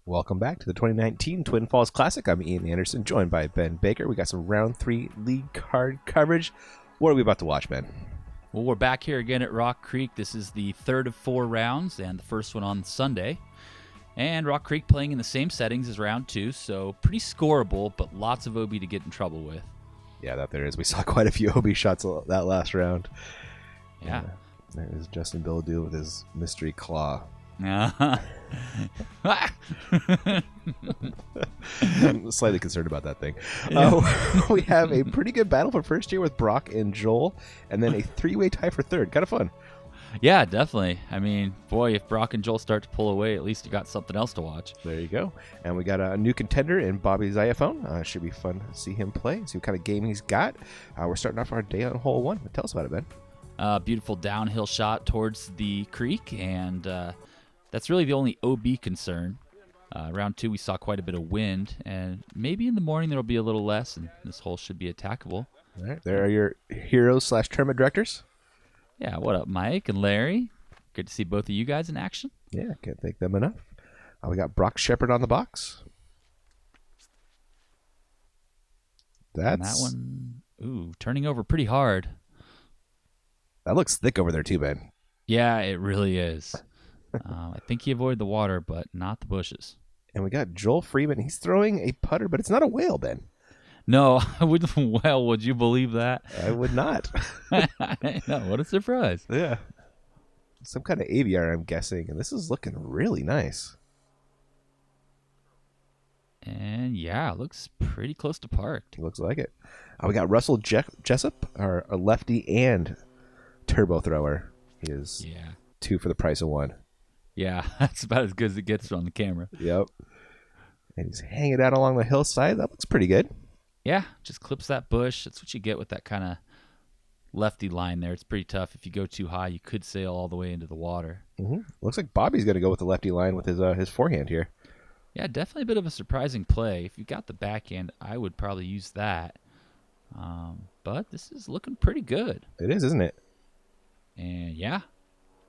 Welcome back to the 2019 Twin Falls Classic. I'm Ian Anderson, joined by Ben Baker. We got some round 3 league card coverage. What are we about to watch, Ben? Well, we're back here again at Rock Creek. This is the third of 4 rounds and the first one on Sunday. And Rock Creek playing in the same settings as round 2, so pretty scoreable, but lots of OB to get in trouble with. Yeah, that there is. We saw quite a few OB shots that last round. Yeah. There is Justin Billadou with his mystery claw. Uh-huh. I'm slightly concerned about that thing. We have a pretty good battle for first year with Brock and Joel, and then a 3-way tie for third. Kind of fun. Yeah, definitely. I mean, boy, if Brock and Joel start to pull away, at least you got something else to watch. There you go. And we got a new contender in Bobby Xayaphone. Should be fun to see him play, see what kind of game he's got. We're starting off our day on hole 1. Tell us about it, Ben. Beautiful downhill shot towards the creek, and that's really the only OB concern. Round 2, we saw quite a bit of wind, and maybe in the morning there will be a little less, and this hole should be attackable. All right, there are your heroes/tournament directors. Yeah, what up, Mike and Larry? Good to see both of you guys in action. Yeah, can't thank them enough. We got Brock Shepard on the box. And that one, turning over pretty hard. That looks thick over there too, Ben. Yeah, it really is. I think he avoided the water, but not the bushes. And we got Joel Freeman. He's throwing a putter, but it's not a whale, Ben. No, would you believe that? I would not. No, what a surprise. Yeah. Some kind of aviar, I'm guessing. And this is looking really nice. And yeah, it looks pretty close to parked. Looks like it. We got Russell Jessop, a lefty and turbo thrower. He is 2 for the price of 1. Yeah, that's about as good as it gets on the camera. Yep. And he's hanging out along the hillside. That looks pretty good. Yeah, just clips that bush. That's what you get with that kind of lefty line there. It's pretty tough. If you go too high, you could sail all the way into the water. Mm-hmm. Looks like Bobby's going to go with the lefty line with his forehand here. Yeah, definitely a bit of a surprising play. If you got the backhand, I would probably use that. But this is looking pretty good. It is, isn't it? And yeah,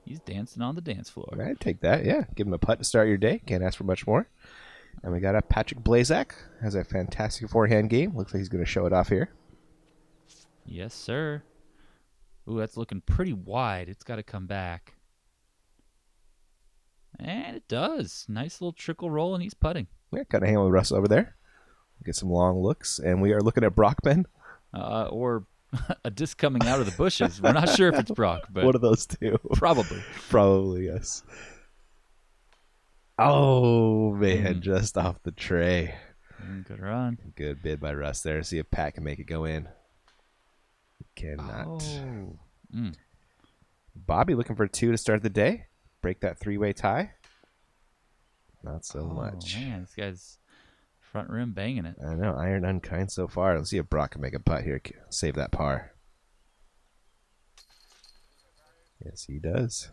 he's dancing on the dance floor. I'd take that, yeah. Give him a putt to start your day. Can't ask for much more. And we got a Patrick Blazek. Has a fantastic forehand game. Looks like he's going to show it off here. Yes, sir. Ooh, that's looking pretty wide. It's got to come back. And it does. Nice little trickle roll, and he's putting. Yeah, kind of hanging with Russ over there. Get some long looks. And we are looking at Brockman. Or a disc coming out of the bushes. We're not sure if it's Brock, but one of those two. Probably. Probably, yes. Oh, man, just off the tray. Good run. Good bid by Russ there. See if Pat can make it go in. Cannot. Oh. Bobby looking for 2 to start the day. Break that 3-way tie. Not so much. Man, this guy's front rim banging it. I know. Iron unkind so far. Let's see if Brock can make a putt here. Save that par. Yes, he does.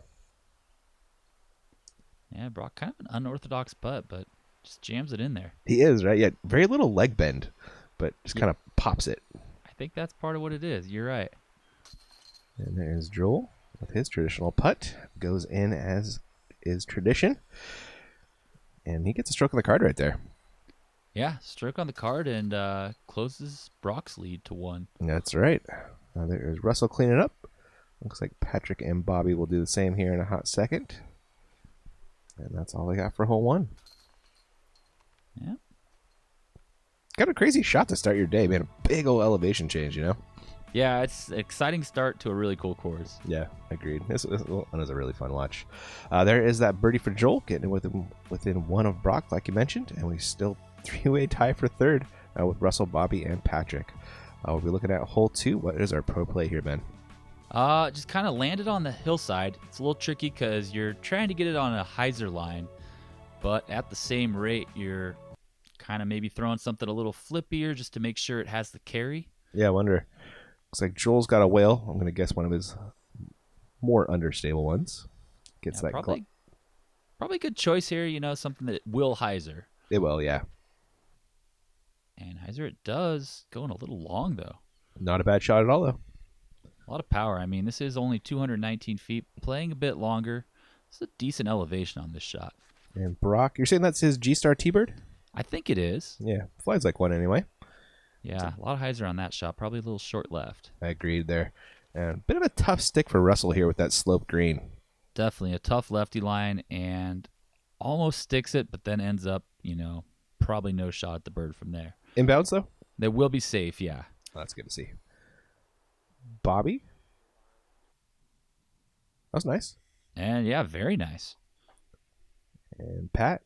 Yeah, Brock, kind of an unorthodox putt, but just jams it in there. He is, right? Yeah, very little leg bend, but just kind of pops it. I think that's part of what it is. You're right. And there's Joel with his traditional putt. Goes in as is tradition. And he gets a stroke on the card right there. Yeah, stroke on the card and closes Brock's lead to 1. That's right. There's Russell cleaning up. Looks like Patrick and Bobby will do the same here in a hot second. And that's all I got for hole 1. Yeah. Got a crazy shot to start your day, man. A big old elevation change, you know? Yeah, it's an exciting start to a really cool course. Yeah, agreed. This one was a really fun watch. There is that birdie for Joel, getting within 1 of Brock, like you mentioned. And we still 3-way tie for third with Russell, Bobby, and Patrick. We'll be looking at hole 2. What is our pro play here, Ben? Just kind of landed on the hillside. It's a little tricky because you're trying to get it on a hyzer line, but at the same rate, you're kind of maybe throwing something a little flippier just to make sure it has the carry. Yeah, I wonder. Looks like Joel's got a whale. I'm going to guess one of his more understable ones. Gets that probably a good choice here. You know, something that will hyzer. It will, yeah. And hyzer it does. Going a little long though. Not a bad shot at all, though. A lot of power. I mean, this is only 219 feet, playing a bit longer. It's a decent elevation on this shot. And Brock, you're saying that's his G-Star T-Bird? I think it is. Yeah, flies like one anyway. Yeah, a lot of hyzer on that shot. Probably a little short left. I agreed there. And a bit of a tough stick for Russell here with that slope green. Definitely a tough lefty line and almost sticks it, but then ends up, probably no shot at the bird from there. Inbounds, though? They will be safe, yeah. Oh, that's good to see. Bobby? That was nice. And yeah, very nice. And Pat?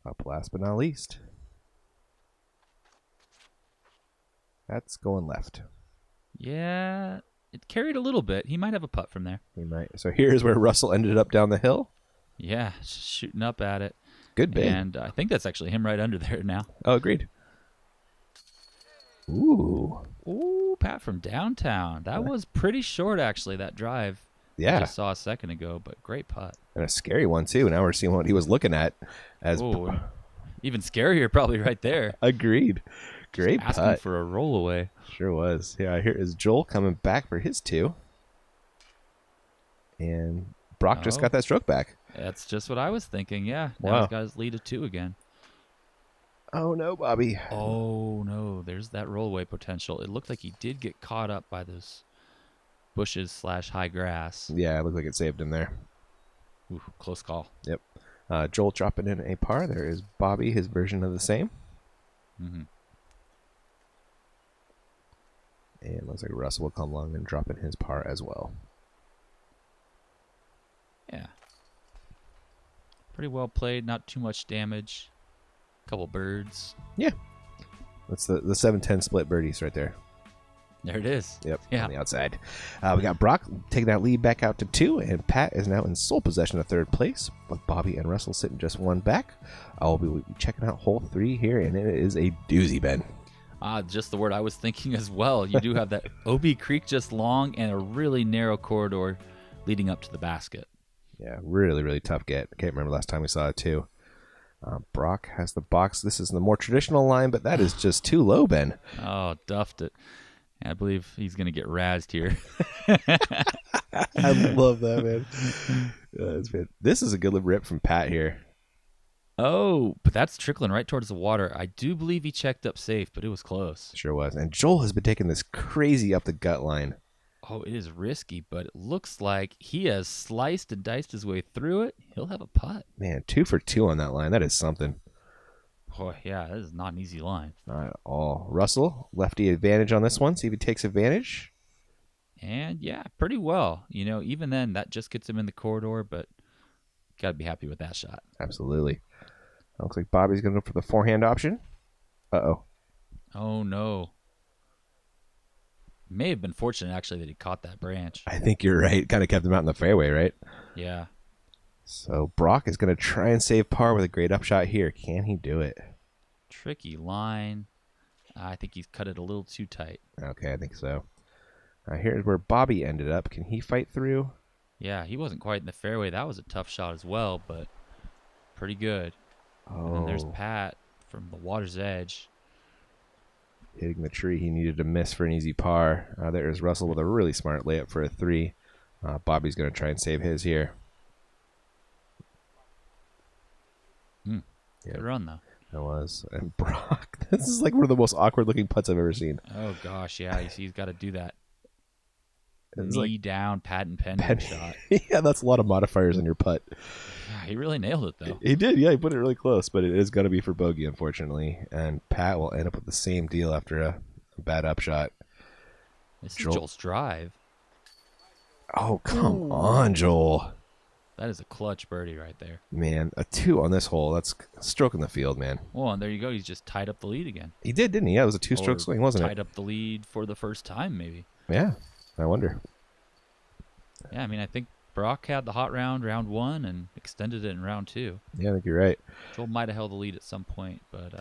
Up last but not least. That's going left. Yeah, it carried a little bit. He might have a putt from there. He might. So here's where Russell ended up down the hill. Yeah, shooting up at it. Good bid. And I think that's actually him right under there now. Oh, agreed. Ooh. Ooh, Pat from downtown. That was pretty short, actually, that drive. Yeah. I just saw a second ago, but great putt. And a scary one, too. Now we're seeing what he was looking at. Ooh, even scarier probably right there. Agreed. Great asking putt. for a roll away. Sure was. Yeah, here is Joel coming back for his 2. And Brock just got that stroke back. That's just what I was thinking, yeah. Now Wow. he's got his lead of 2 again. Oh, no, Bobby. Oh, no. There's that roll away potential. It looked like he did get caught up by those bushes / high grass. Yeah, it looked like it saved him there. Ooh, close call. Yep. Joel dropping in a par. There is Bobby, his version of the same. Mm-hmm. And looks like Russell will come along and drop in his par as well. Yeah. Pretty well played. Not too much damage. Couple birds. Yeah. That's the 7-10 split birdies right there. There it is. Yep, Yeah. on the outside. We got Brock taking that lead back out to 2, and Pat is now in sole possession of 3rd place, with Bobby and Russell sitting just 1 back. I'll be checking out hole 3 here, and it is a doozy, Ben. Just the word I was thinking as well. You do have that OB Creek just long and a really narrow corridor leading up to the basket. Yeah, really, really tough get. I can't remember last time we saw it, too. Brock has the box. This is the more traditional line, but that is just too low, Ben. Oh, duffed it. I believe he's going to get razzed here. I love that, man. This is a good rip from Pat here. Oh, but that's trickling right towards the water. I do believe he checked up safe, but it was close. Sure was. And Joel has been taking this crazy up the gut line. Oh, it is risky, but it looks like he has sliced and diced his way through it. He'll have a putt. Man, 2 for 2 on that line. That is something. Boy, yeah, that is not an easy line. Not at all. Russell, lefty advantage on this one. See if he takes advantage. And yeah, pretty well. Even then, that just gets him in the corridor, but got to be happy with that shot. Absolutely. Looks like Bobby's going to go for the forehand option. Uh-oh. Oh, no. May have been fortunate, actually, that he caught that branch. I think you're right. Kind of kept him out in the fairway, right? Yeah. So Brock is going to try and save par with a great upshot here. Can he do it? Tricky line. I think he's cut it a little too tight. Okay, I think so. Here's where Bobby ended up. Can he fight through? Yeah, he wasn't quite in the fairway. That was a tough shot as well, but pretty good. Oh. And then there's Pat from the water's edge. Hitting the tree he needed to miss for an easy par. There's Russell with a really smart layup for a 3. Bobby's going to try and save his here. Good run, though. That was. And Brock, this is like one of the most awkward looking putts I've ever seen. Oh, gosh, yeah. You see, he's got to do that. It's Knee down, patent pending shot. Yeah, that's a lot of modifiers on your putt. Yeah, he really nailed it, though. He did, yeah. He put it really close, but it is going to be for bogey, unfortunately. And Pat will end up with the same deal after a bad upshot. This is Joel's drive. Oh, come on, Joel. That is a clutch birdie right there. Man, a 2 on this hole. That's stroking the field, man. Oh, and there you go. He's just tied up the lead again. He did, didn't he? Yeah, it was a 2-stroke swing, wasn't it? Tied up the lead for the first time, maybe. Yeah, I wonder. Yeah, I mean, I think Brock had the hot round 1, and extended it in round 2. Yeah, I think you're right. Joel might have held the lead at some point, but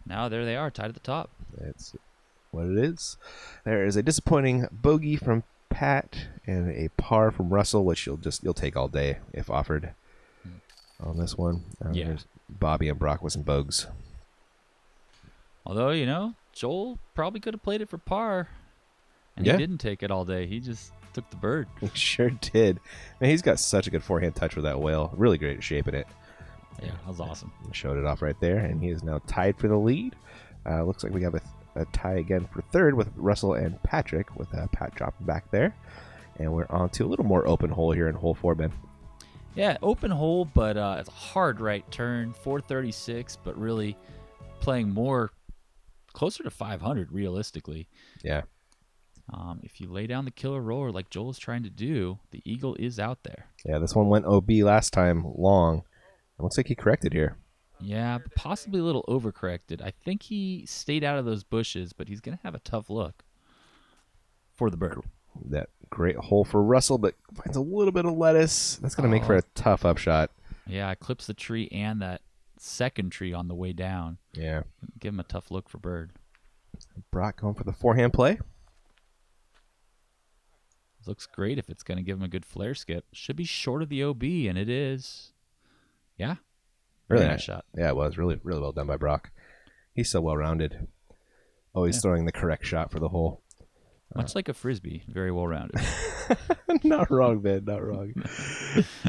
now there they are, tied at the top. That's what it is. There is a disappointing bogey from Pat and a par from Russell, which you'll take all day if offered on this one. Yeah. There's Bobby and Brock with some bogues. Although, Joel probably could have played it for par And Yeah. he didn't take it all day. He just took the bird. He sure did. Man, he's got such a good forehand touch with that whale. Really great at shaping it. Yeah, that was awesome. Showed it off right there, and he is now tied for the lead. Looks like we have a tie again for third with Russell and Patrick, with Pat dropping back there. And we're on to a little more open hole here in hole 4, Ben. Yeah, open hole, but it's a hard right turn, 436, but really playing more closer to 500 realistically. Yeah. If you lay down the killer roller like Joel is trying to do, the eagle is out there. Yeah, this one went OB last time long. It looks like he corrected here. Yeah, but possibly a little overcorrected. I think he stayed out of those bushes, but he's going to have a tough look for the bird. That great hole for Russell, but finds a little bit of lettuce. That's going to make for a tough upshot. Yeah, I clips the tree and that second tree on the way down. Yeah. Give him a tough look for bird. Brock going for the forehand play. Looks great if it's going to give him a good flare skip. Should be short of the OB, and it is. Yeah. Really nice shot. Yeah, it was. Really, really well done by Brock. He's so well-rounded. Always throwing the correct shot for the hole. Much like a Frisbee. Very well-rounded. Not wrong, man. Not wrong.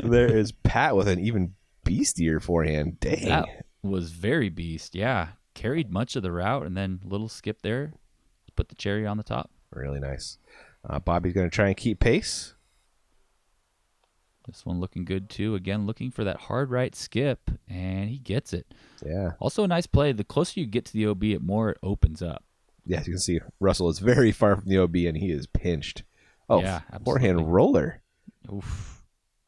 There is Pat with an even beastier forehand. Dang. That was very beast. Yeah. Carried much of the route, and then little skip there. Put the cherry on the top. Really nice. Bobby's going to try and keep pace. This one looking good, too. Again, looking for that hard right skip, and he gets it. Yeah. Also a nice play. The closer you get to the OB, the more it opens up. Yeah, as you can see, Russell is very far from the OB, and he is pinched. Oh, yeah, forehand roller. Oof.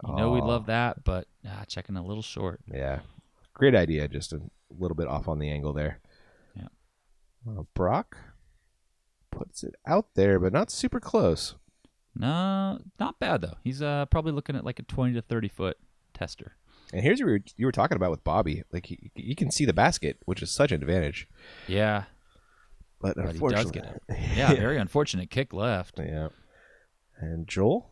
You know we love that, but checking a little short. Yeah. Great idea, just a little bit off on the angle there. Yeah. Brock puts it out there, but not super close. No, not bad, though. He's probably looking at like a 20 to 30-foot tester. And here's what you were talking about with Bobby. Like, you can see the basket, which is such an advantage. Yeah. But he unfortunately. does get it. Yeah, very unfortunate kick left. Yeah. And Joel?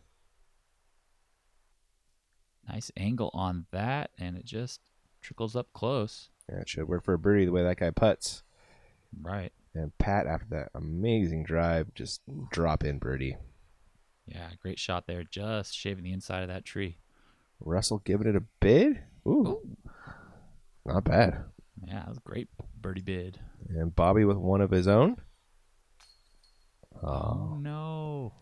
Nice angle on that, and it just trickles up close. Yeah, it should work for a birdie the way that guy putts. Right. And Pat, after that amazing drive, just drop in birdie. Yeah, great shot there. Just shaving the inside of that tree. Russell giving it a bid? Ooh. Not bad. Yeah, that was a great birdie bid. And Bobby with one of his own. Oh no.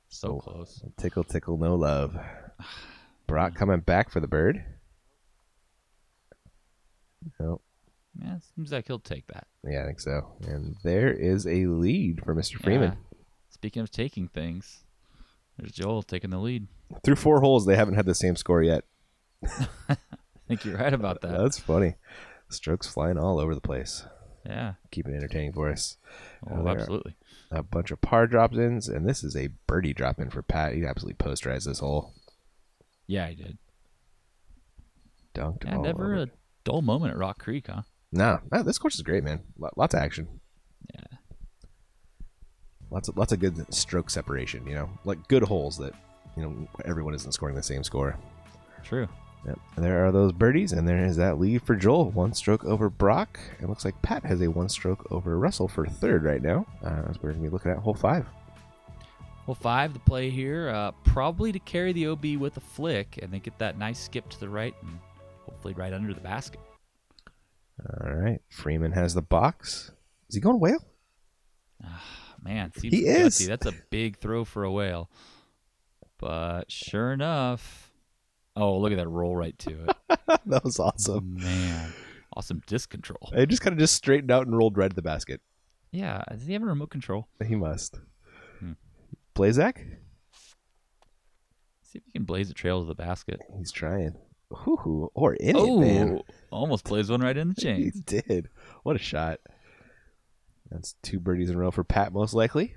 So close. Tickle, tickle, no love. Brock coming back for the bird. Nope. Yeah, seems like he'll take that. Yeah, I think so. And there is a lead for Mr. Freeman. Yeah. Speaking of taking things, there's Joel taking the lead. Through 4 holes, they haven't had the same score yet. I think you're right about that. That's funny. Strokes flying all over the place. Yeah. Keeping it entertaining for us. Oh, absolutely. A bunch of par drop-ins, and this is a birdie drop-in for Pat. He absolutely posterized this hole. Yeah, he did. Dunked Yeah, all never over. a dull moment at Rock Creek, huh? No, this course is great, man. Lots of action. Yeah. Lots of good stroke separation, like good holes that, everyone isn't scoring the same score. True. Yep. And there are those birdies, and there is that lead for Joel. 1 stroke over Brock. It looks like Pat has a 1 stroke over Russell for third right now. As we're going to be looking at hole 5. Hole 5, the play here, probably to carry the OB with a flick and then get that nice skip to the right and hopefully right under the basket. All right. Freeman has the box. Is he going whale? Man, seems He gutsy. is. That's a big throw for a whale. But sure enough. Oh, look at that roll right to it. That was awesome. Man. Awesome disc control. It just kind of straightened out and rolled right to the basket. Yeah. Does he have a remote control? He must. Blazek? See if he can blaze a trail to the basket. He's trying. Ooh, or in it, man. Almost plays one right in the He chain. did. What a shot. That's 2 birdies in a row for Pat, most likely.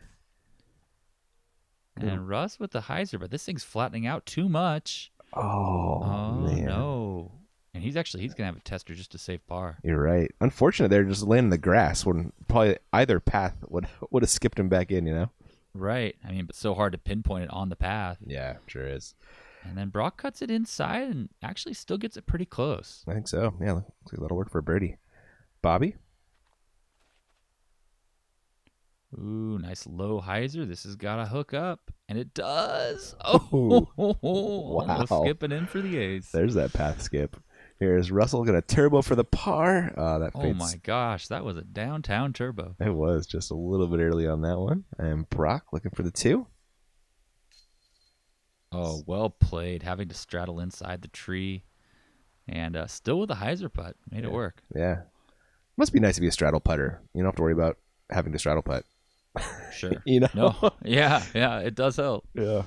And Russ with the hyzer, but this thing's flattening out too much. Oh man. No. And he's going to have a tester just to save par. You're right. Unfortunate they're just laying in the grass when probably either path would have skipped him back in, Right. I mean, but so hard to pinpoint it on the path. Yeah, sure is. And then Brock cuts it inside and actually still gets it pretty close. I think so. Yeah, looks like that'll work for a birdie. Bobby? Ooh, nice low hyzer. This has got to hook up. And it does. Ooh, Oh, almost wow. skipping in for the ace. There's that path skip. Here's Russell going to turbo for the par. That Oh fades. my gosh, that was a downtown turbo. It was just a little bit early on that one. And Brock looking for the 2. Oh, well played. Having to straddle inside the tree. And still with a hyzer putt. Made it work. Yeah. Must be nice to be a straddle putter. You don't have to worry about having to straddle putt. Sure. You know? No. Yeah, it does help. Yeah.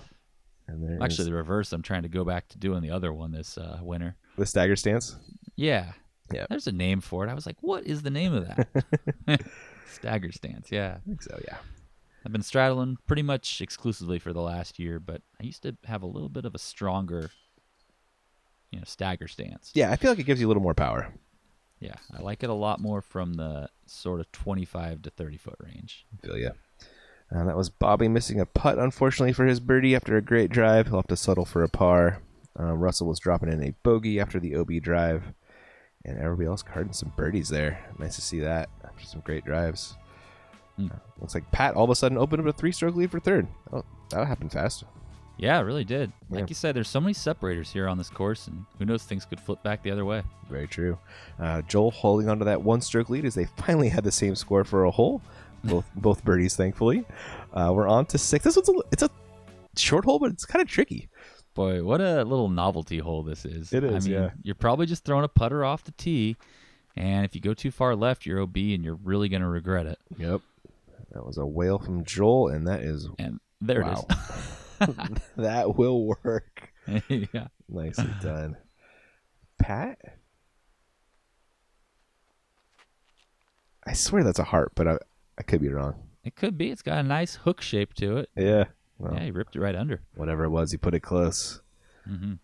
And there Actually, the reverse. I'm trying to go back to doing the other one this winter. the stagger stance. Yeah. Yeah. There's a name for it. I was like, what is the name of that? Stagger stance. Yeah. I think so, yeah. I've been straddling pretty much exclusively for the last year, but I used to have a little bit of a stronger, stagger stance. Yeah, I feel like it gives you a little more power. Yeah, I like it a lot more from the sort of 25 to 30 foot range. I feel ya. That was Bobby missing a putt, unfortunately, for his birdie after a great drive. He'll have to settle for a par. Russell was dropping in a bogey after the OB drive. And everybody else carding some birdies there. Nice to see that after some great drives. Looks like Pat all of a sudden opened up a 3-stroke lead for third. Oh, that happened fast. Yeah, it really did. Yeah. Like you said, there's so many separators here on this course, and who knows, things could flip back the other way. Very true. Joel holding on to that 1-stroke lead as they finally had the same score for a hole. Both birdies, thankfully. We're on to 6. This one's it's a short hole, but it's kind of tricky. Boy, what a little novelty hole this is. It is, yeah. You're probably just throwing a putter off the tee, and if you go too far left, you're OB, and you're really going to regret it. Yep. That was a whale from Joel, and that is... And there it is. That will work. Yeah. Nicely done. Pat? I swear that's a heart, but I could be wrong. It could be. It's got a nice hook shape to it. Yeah. Well, Yeah, he ripped it right under. whatever it was, he put it close. Mm-hmm.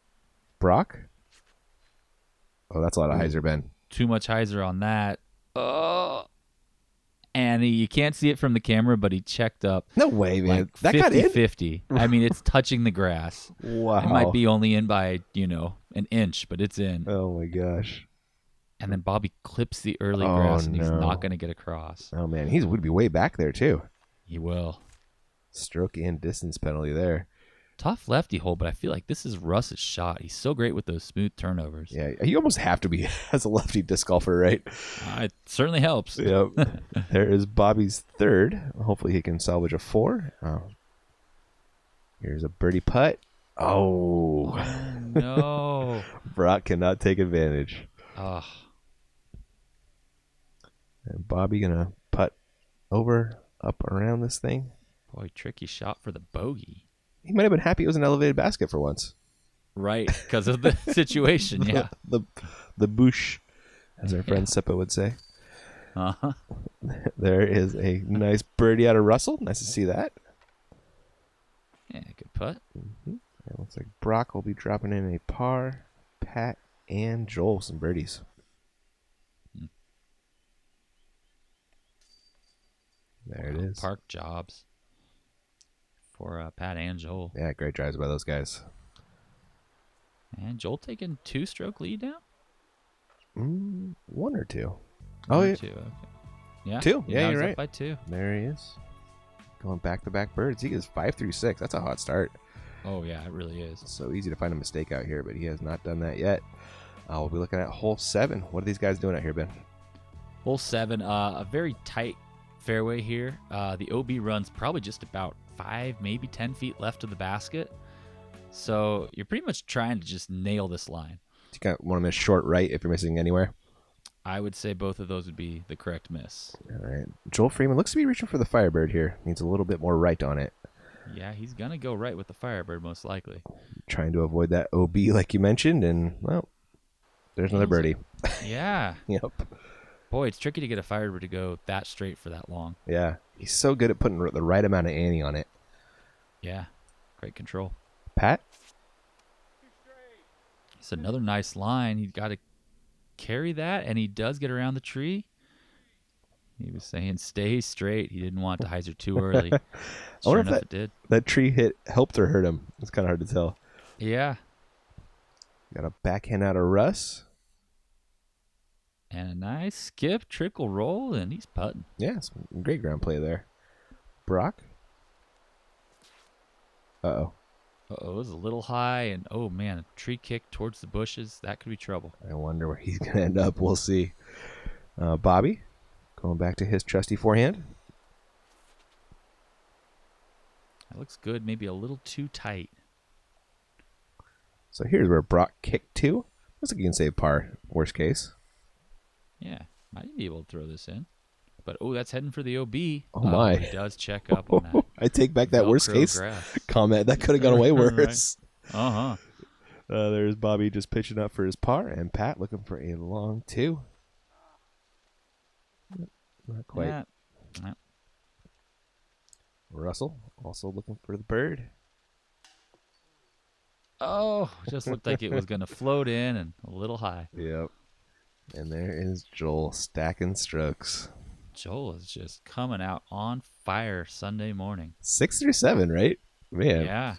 Brock? Oh, that's a lot of hyzer, Ben. Too much hyzer on that. Oh. And you can't see it from the camera, but he checked up. No way, man. Like That got in? 50-50. I mean, it's touching the grass. Wow. It might be only in by, an inch, but it's in. Oh, my gosh. And then Bobby clips the early Oh, grass, and he's no. not going to get across. Oh, man. He would be way back there, too. He will. Stroke and distance penalty there. Tough lefty hole, but I feel like this is Russ's shot. He's so great with those smooth turnovers. Yeah, you almost have to be as a lefty disc golfer, right? It certainly helps. Yep. There is Bobby's third. Hopefully he can salvage a 4. Oh. Here's a birdie putt. Oh. No. Brock cannot take advantage. Ugh. And Bobby going to putt over, up, around this thing. Boy, tricky shot for the bogey. He might have been happy it was an elevated basket for once. Right, because of the situation, yeah. The boosh, as our friend Seppa would say. Uh-huh. There is a nice birdie out of Russell. Nice to see that. Yeah, good putt. It looks like Brock will be dropping in a par. Pat and Joel some birdies. There it is. Park jobs for Pat and Joel. Yeah, great drives by those guys. And Joel taking 2-stroke lead now? 1 or 2. One Oh, or yeah. 2, okay. Yeah, 2. he Yeah, now you're is up right. by 2. There he is. Going back-to-back birds. He gets 5 through 6. That's a hot start. Oh, yeah, it really is. So easy to find a mistake out here, but he has not done that yet. We'll be looking at hole 7. What are these guys doing out here, Ben? Hole 7, a very tight fairway here. The OB runs probably just about 5, maybe 10 feet left of the basket. So you're pretty much trying to just nail this line. You got one of them is short right if you're missing anywhere. I would say both of those would be the correct miss. All right. Joel Freeman looks to be reaching for the Firebird here. Needs a little bit more right on it. Yeah, he's going to go right with the Firebird most likely. Trying to avoid that OB like you mentioned, and, well, there's another birdie. Yeah. Yep. Boy, it's tricky to get a Firebird to go that straight for that long. Yeah. He's so good at putting the right amount of ante on it. Yeah. Great control. Pat? It's another nice line. He's got to carry that, and he does get around the tree. He was saying stay straight. He didn't want the hyzer too early. Sure enough, it did. That tree hit helped or hurt him. It's kind of hard to tell. Yeah. Got a backhand out of Russ. And a nice skip, trickle roll, and he's putting. Yeah, some great ground play there. Brock. Uh-oh. Uh-oh, it was a little high, and oh man, a tree kick towards the bushes. That could be trouble. I wonder where he's going to end up. We'll see. Bobby, going back to his trusty forehand. That looks good. Maybe a little too tight. So here's where Brock kicked to. Looks like you can save par, worst case. Yeah, might be able to throw this in. But, oh, that's heading for the OB. Oh, my. He does check up on that. I take back that Velcro worst case grass. comment. That could have gone way worse. Right. Uh-huh. There's Bobby just pitching up for his par, and Pat looking for a long 2. Not quite. Yeah. Russell also looking for the bird. Oh, just looked like it was going to float in and a little high. Yep. And there is Joel stacking strokes. Joel is just coming out on fire Sunday morning. 6 through 7, right? Man. Yeah.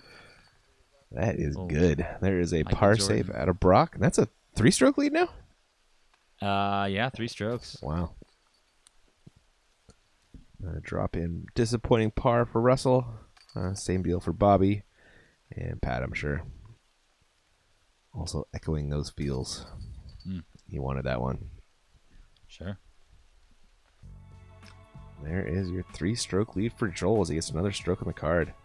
That is good. There is a Michael par Jordan. save out of Brock. That's a 3-stroke lead now? Yeah, 3 strokes. Wow. Drop in disappointing par for Russell. Same deal for Bobby and Pat, I'm sure. Also echoing those feels. He wanted that one. Sure. There is your 3-stroke lead for Joel as he gets another stroke on the card.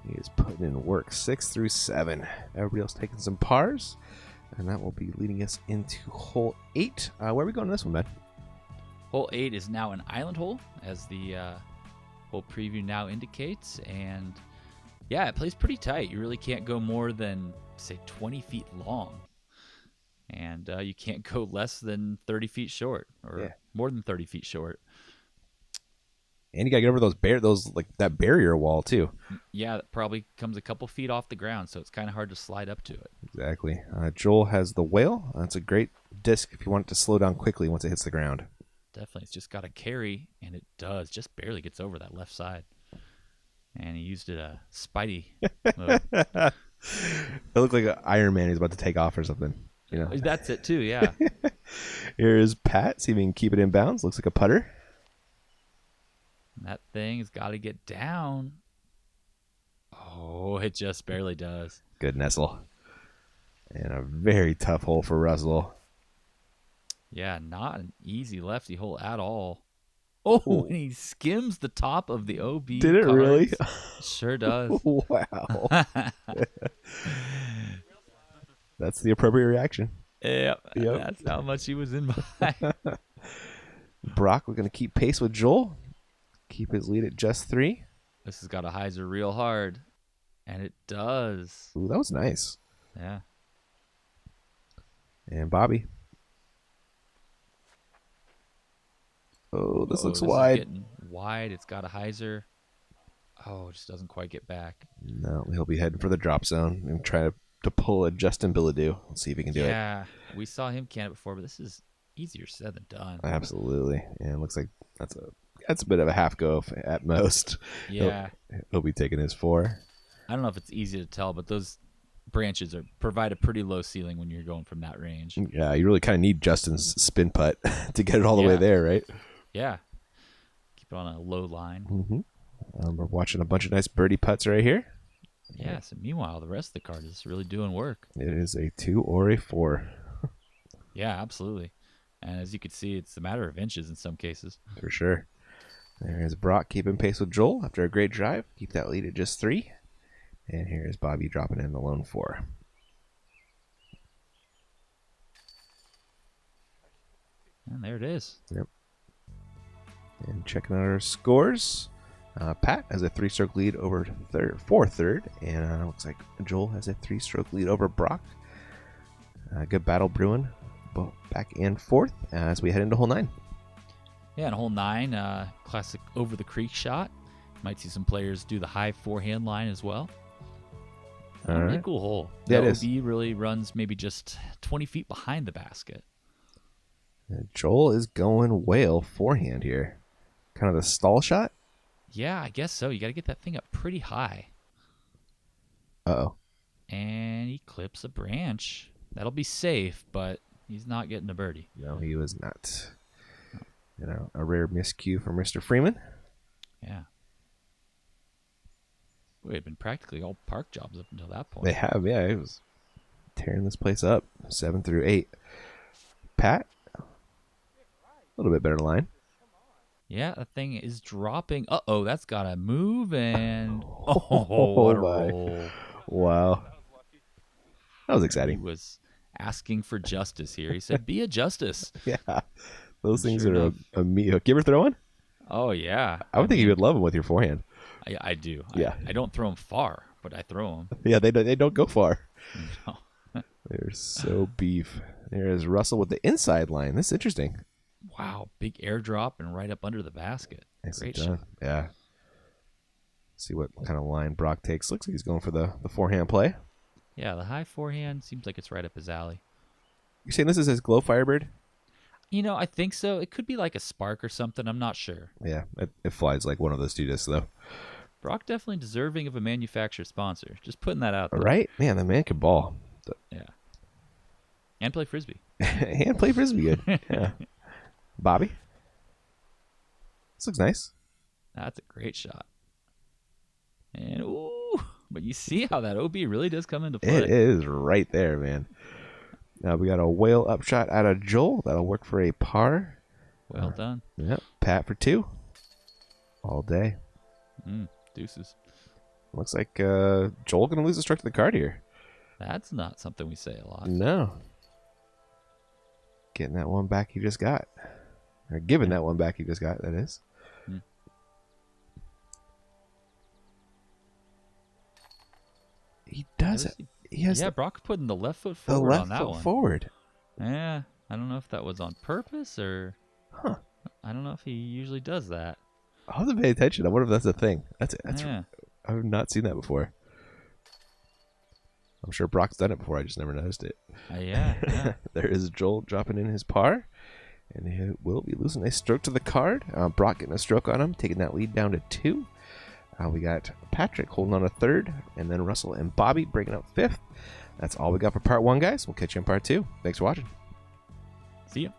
He is putting in work 6 through 7. Everybody else taking some pars. And that will be leading us into hole 8. Where are we going on this one, man? Hole 8 is now an island hole, as the hole preview now indicates. And yeah, it plays pretty tight. You really can't go more than, say, 20 feet long. And you can't go less than 30 feet short, or more than 30 feet short. And you got to get over those that barrier wall, too. Yeah, that probably comes a couple feet off the ground, so it's kind of hard to slide up to it. Exactly. Joel has the whale. That's a great disc if you want it to slow down quickly once it hits the ground. Definitely. It's just got to carry, and it does. Just barely gets over that left side. And he used it a Spidey mode. It looked like an Iron Man. He's about to take off or something. You know. That's it, too, yeah. Here's Pat. See if he can keep it in bounds. Looks like a putter. That thing has got to get down. Oh, it just barely does. Good nestle. And a very tough hole for Russell. Yeah, not an easy lefty hole at all. Oh, and he skims the top of the OB. Did it cards. really? Sure does. Wow. That's the appropriate reaction. Yep. That's how much he was in by. Brock, we're going to keep pace with Joel. Keep his lead at just 3. This has got to hyzer real hard. And it does. Ooh, that was nice. Yeah. And Bobby. Oh, this looks Is wide. getting wide. It's got a hyzer. Oh, it just doesn't quite get back. No, he'll be heading for the drop zone and try to pull a Justin Billadu. Let's see if he can do it. Yeah, we saw him can it before, but this is easier said than done. Absolutely. And it looks like that's a bit of a half go at most. Yeah. He'll be taking his 4. I don't know if it's easy to tell, but those branches provide a pretty low ceiling when you're going from that range. Yeah, you really kind of need Justin's spin putt to get it all the way there, right? Yeah. Keep it on a low line. Mm-hmm. We're watching a bunch of nice birdie putts right here. Yeah, so meanwhile, the rest of the card is really doing work. It is a 2 or a 4. Yeah, absolutely. And as you can see, it's a matter of inches in some cases. For sure. There's Brock keeping pace with Joel after a great drive. Keep that lead at just 3. And here's Bobby dropping in the lone 4. And there it is. Yep. And checking out our scores. Pat has a 3-stroke lead over third, and looks like Joel has a 3-stroke lead over Brock. Good battle brewing, both back and forth as we head into hole 9. Yeah, and hole 9, classic over the creek shot. Might see some players do the high forehand line as well. Really cool hole. Yeah, the it is. OB really runs maybe just 20 feet behind the basket. Joel is going whale forehand here. Kind of the stall shot. Yeah, I guess so. You got to get that thing up pretty high. Uh-oh. And he clips a branch. That'll be safe, but he's not getting a birdie. No, he was not. A rare miscue from Mr. Freeman. Yeah. It had been practically all park jobs up until that point. They have, yeah. It was tearing this place up. 7 through 8. Pat, a little bit better line. Yeah, that thing is dropping. Uh-oh, that's got to move, and... Oh, what a my. roll. Wow. That was He exciting. was asking for justice here. He said, be a justice. Yeah. Those things Sure are enough. a meat hook. You ever throw one? Oh, yeah. I would think you would love them with your forehand. I do. Yeah. I don't throw them far, but I throw them. Yeah, they don't go far. No. They're so beef. There's Russell with the inside line. This is interesting. Wow, big airdrop and right up under the basket. Nicely Great done. shot. Yeah. See what kind of line Brock takes. Looks like he's going for the forehand play. Yeah, the high forehand seems like it's right up his alley. You're saying this is his Glow Firebird? I think so. It could be like a Spark or something. I'm not sure. Yeah, it flies like one of those two discs, though. Brock definitely deserving of a manufacturer sponsor. Just putting that out there. Right? Man, the man can ball. Yeah. And play Frisbee. And play Frisbee good. Yeah. Bobby? This looks nice. That's a great shot. And, ooh. But you see how that OB really does come into play. It is right there, man. Now we got a whale upshot out of Joel. That'll work for a par. Well done. Yep. Pat for 2. All day. Deuces. Looks like Joel going to lose a stroke to the card here. That's not something we say a lot. No. Getting that one back he just got. Or giving that one back he just got, that is. He does it. He has Brock putting the left foot the forward left on that foot one. forward. Yeah, I don't know if that was on purpose or... Huh. I don't know if he usually does that. I'll have to pay attention. I wonder if that's a thing. That's Yeah. I've not seen that before. I'm sure Brock's done it before. I just never noticed it. Yeah. There is Joel dropping in his par, and he will be losing a stroke to the card. Brock getting a stroke on him, taking that lead down to 2. We got Patrick holding on a 3rd, and then Russell and Bobby breaking up 5th. That's all we got for part 1, guys. We'll catch you in part 2. Thanks for watching. See ya.